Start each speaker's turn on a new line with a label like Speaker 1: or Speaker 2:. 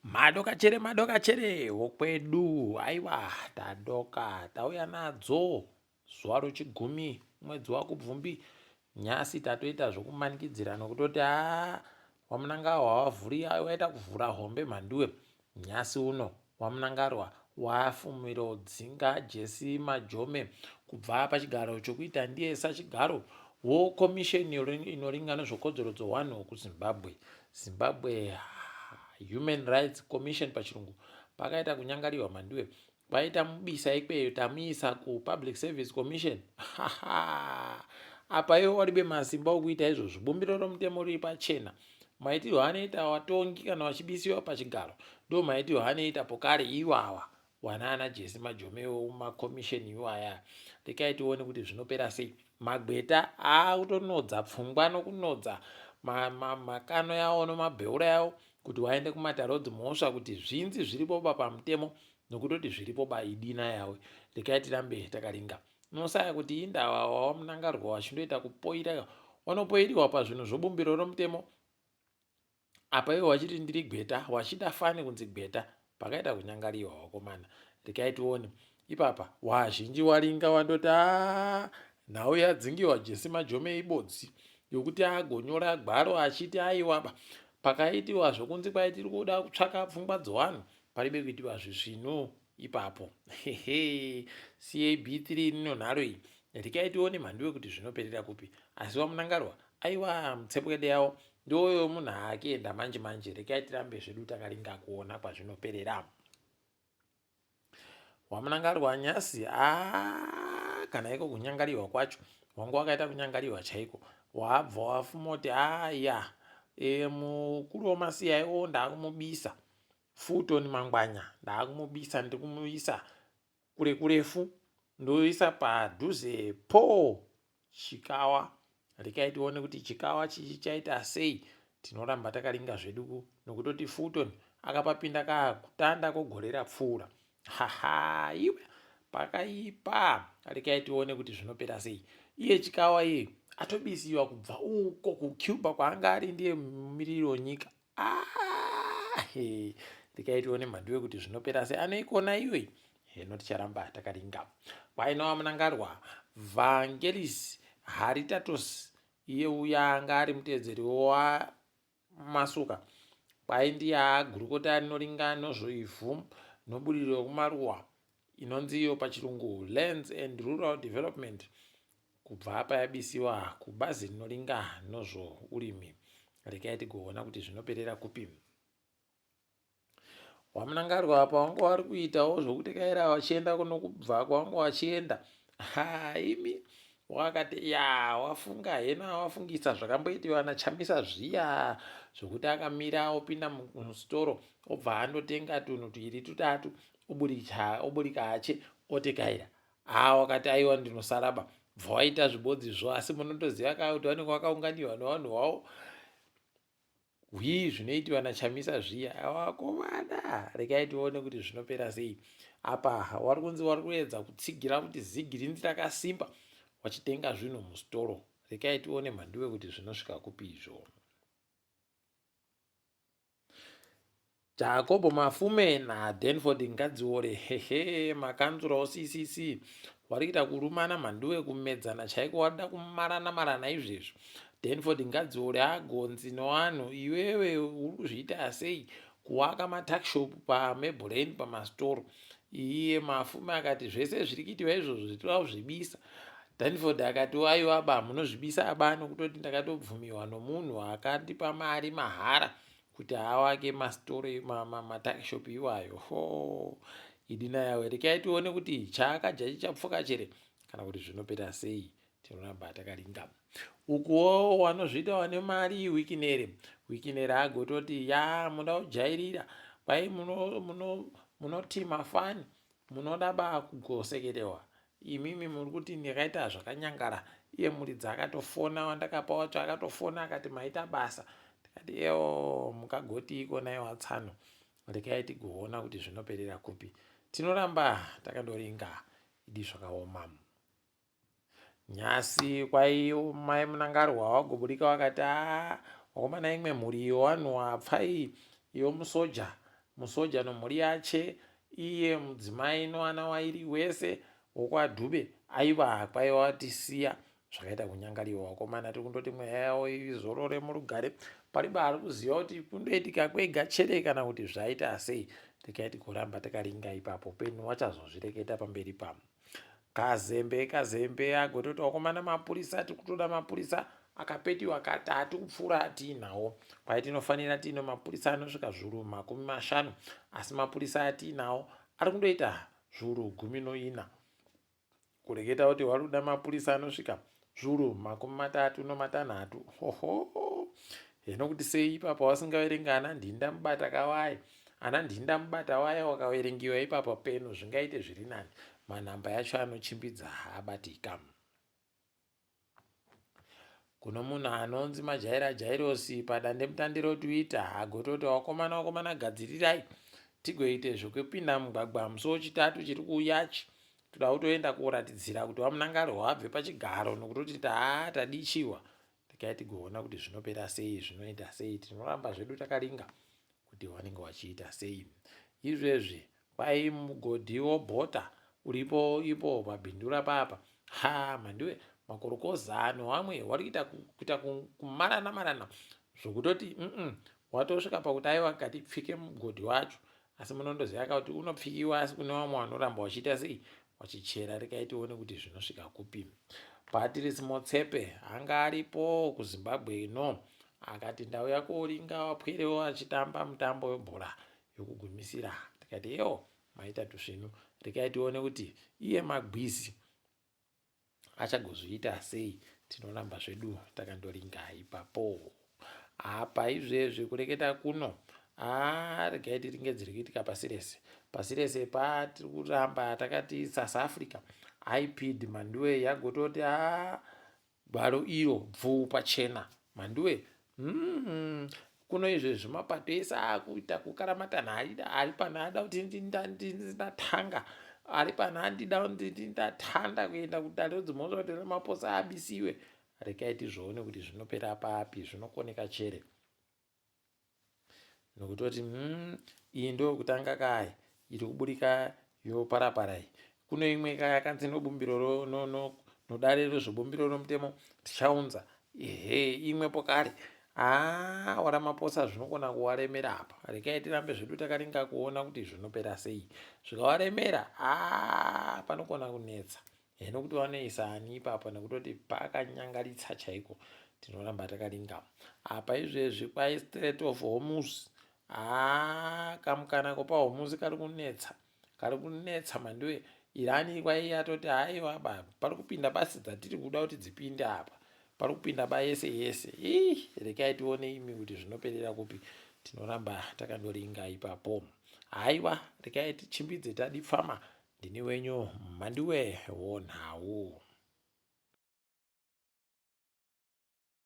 Speaker 1: Madoka chere wokwedu, aiwa tadoka tauya nadzo zuva rochigumi mwedzi waKubvumbi. Nyasi tatoita zvokumanikidzira nokutoti wamunangarwa waita kuvhura hombe mhanduwe. Nyasi uno wamunangarwa wafumira udzinga Jesse Majome kubva pachigaro chokuita ndiye sachigaro wokomisheni inoringa nezvekodzero dzevanhu kuZimbabwe Human Rights Commission pachirungu. Pakaita kunyangariwa mhanduwe, vaita mubisa ikweyo tamuisa kuPublic Service Commission. Apa iwo waribe masimba okuita izvozvo. Bumbiro romutemo riri pachena. Maitirwo anoita watongi kana wachibisiwa pachigaro ndo maitirwo anoita pokare ivava wanana Jesse Majome mumakomisheni iwaya. Rekai tione kuti zvinopera sei. Magweta akutonodza pfungwa nokunodza makano yawo nomabheura yawo kuti waende kumatarodzi mhosva kuti zvinzi zviripoba pamutemo nokutoti zviripoba idina yawe. Rekai tirambe takaringa. Nosaya kuti indava wamunangarwa wachindoita kupoira wanopoiriwa pazvinhu zvobumbiro romutemo. Apa iwo wachiti ndiri gweta wachida fani kunzi gweta pakaita kunyangariwa wakomana. Rekai tione ipapa wazhinji waringa wandoti nhau yadzingiwa Jesse Majome ibodzi yokuti agonyora gwaro achiti aiwaba pakaitiwa zvokunzi kwai tiri kuda kutsvaka pfungwa dzevanhu paribe kuitiwa zvisvinu ipapo. CAB3 rino nharo iyi. Rekai tione mhanduwe kuti zvinoperera kupi. Asi wamunangarwa aiwa mutsepwede yawo ndoyo munhu akienda manje. Rekai tirambe zvedu takaringa kuona kwazvinoperera. Wamunangarwa nyasi kana iko kunyangariwa kwacho wangu wakaita kunyangariwa chaiko wabva wafuma kuti mukuru wamasiyawo ndakumubisa Fulton Mangwanya ndakumubisa ndikumuvisa kurefu ndoisa padhuze Chikawa. Rekai tione kuti Chikawa chichaita sei. Tinoramba takaringa zvedu nokutoti Fulton akapapinda kakutanda kogorera pfuura. Iwe pakaipa. Rekai tione kuti zvinopera sei. Iye Chikawa iye atobisiwa kubva uko kuCuba kwaanga ari ndiye mumiriri wenyika. Rekai tione mhanduwe kuti zvinopera sei. Anoikona iwe. Hino ticharamba takaringa. Kwaina wamunangarwa Vangelis Haritatos iye uya anga ari mutedzeri wamasuka kwai ndiye agurukota anoringa nezveivhu nobudiriro kumaruwa inonzi iyo pachirungu Lands and Rural Development kubva apa yabisiwa kubazi rinoringa nezvourimi. Rekai tigoona kuti zvinoperera kupi. Wamunangarwa apa wangu wari kuitawo zvokutekaira wachienda kunokubva kwangu wachienda. Imi wakati wafunga hena wafungisa zvakamboitiwa naChamisa zviya zvokuti akamira opinda musitoro obva andotenga tunhu tuiri tutatu oburika hache otekaira. Wakati aiwa ndinosaraba bva waita zvibodzizvo asi munotoziva kuti vanenge vakaunganiwa nevanhu vavo zvinoitiwa naChamisa zviya wakomana. Rekai tione kuti zvinopera sei. Apa wari kunzi wari kuedza kutsigira kuti zigi rinzi rakasimba wachitenga zvinhu musitoro. Rekai tione mhanduwe kuti zvinosvika kupi izvo. Jacob Mafume naDanford Ngadziore makanzura CCC wari kuita kurumana mhanduwe kumedzana chaiko warida kumarana izvezvo. Danford Ngadziore agonzi nevanhu iwewe uri kuzviita sei kuwaka matakshop paMableLane pamasitoro. Iye Mafume akati zvese zviri kuitiwa izvozvo zvitoda kuzvibisa. Danford akati aiwaba munozvibisa aba nokutoti ndakatobvumiwa nomunhu akandipa mari mahara kuti awake masitoro matakshop iwayo. Idina yawe. Rekai tione kuti chaakaja chichapfuka chere kana kuti zvinopera sei. Tinoramba takaringa. Ukuwo wanozviita wane mari wikinere agototi munoda kujairira kwai munotima fani munoda ba kugosekerewa. Imimi muri kuti ndakaita zvakanyangara. Iye muridzi akatofona wandakapa wacho akatofona akati maita basa. Tikati mukagoti ikona watsano. Rekai tigoona kuti zvinoperera kupi. Tinoramba takandoringa idi zvakaoma. Nyasi kwai mai munangarwa wagoburika wakati wakomana imwe mhuri yevanhu wapfai yomusoja musoja nomhuri yache, iye mudzimai noana wairi wese wokwadhube aiva kwaiva tisiya zvakaita kunyangariwa. Wakomana tiri kundoti mweya yawo izorore murugare, pariba ari kuziva kuti kundoitika kwega chere kana kuti zvaita sei. Tikaiti kuramba takaringa ipapo penyu wachazozvireketa pamberi pamo. Kazembe agototi wakomana mapurisa, tiri kutoda mapurisa akapetiwa katatu kupfuura atiinawo. Paitinofanira tiine mapurisa anosvika zviuru 50, asi mapurisa atiinawo ari kundoita zviuru 14. Kureketa kuti wari kuda mapurisa anosvika zviuru 36. Hoho, hino kuti sei ipapo wasingaverenga ana ndinda mubata kawaya, ana ndinda mubata waya wakaverengiwa ipapo penu, zvingaite zviri nani. Manhamba yacho anochimbidza haabatika. Kuno munhu anonzi Majaira Jairosi padandemutande Twitter agototi wakomana gadzirirai tigoite zvekupinda mugwagwa musi wechitatu chiri kuuyachi, toda kutoenda kuratidzira kuti wamunangari wabve pachigaro nokutoti tadichiwa. Tikaiti tigoona kuti zvinopera sei, zvinoita sei. Tinoramba zvedu takaringa kuti wanenge wachiita sei. Izvezvi kwai mugodhi wobhota uripo ipo pabhindura papa, mandiwe makorokoza ano amwe wari kuita kumarana zvokutoti watosvika pakuti aiwa katipfike mugodhi wacho, asi munondoziva kuti unopfikiwa, asi kune vamwe vanoramba wachiita sei, wachichera. Rikaitione kuti zvinosvika kupi. Patrice Motsepe anga aripo kuZimbabwe ino, akati ndauya koringa wapwerewo achitamba mutambo webhora yokugumisira. Tikati maita tusvinu. Rikaitione kuti iye Magwizi achagozviita sei. Tinoramba zvedu takandoringa ipapo. Apa izvezvi kureketa kuno regaiti ringe dziri kuitika pasi rese tiri kuramba takati South Africa IPD manduwe yagototi gwaro iro bvu pachena manduwe. Kuno izvezvi mapato ese akuita kukaramata nharida ari panhada kuti ndatanga, ari panhandida ndatanda kuenda kudare dzimhosva maposa abisiwe. Rekaiti zvoone kuti zvinopera papi, zvinokoneka chere. Nokutoti iyi ndo kutanga kai iri kuburika yoparaparai. Kuno imwe yakanzi nobumbiro nodare rezvobumbiro romutemo tichaunza imwe pokare. Waramaposa zvinokona kuwaremera apa. Rekai tirambe zvedu takaringa kuona kuti zvinopera sei. Zvikawaremera panokona kunetsa. Hino kuti wanoisa ani ipapo nekutoti pakanyangaritsa chaiko. Tinoramba takaringa. Apa izvezvi kwai Strait of Hormuz, kamukana kopa Hormuz kari kunetsa mandiwe. Irani kwai yatoti haiwa pari kupinda basi dzatiri kuda kuti dzipinde apa, pari kupinda yese. Rekai tione imi kuti zvinoperera kupi. Tinoramba takandoringa ipapo. Haiwa, rekai tichimbidze tadipfama. Ndini wenyu mandiwe wonhau.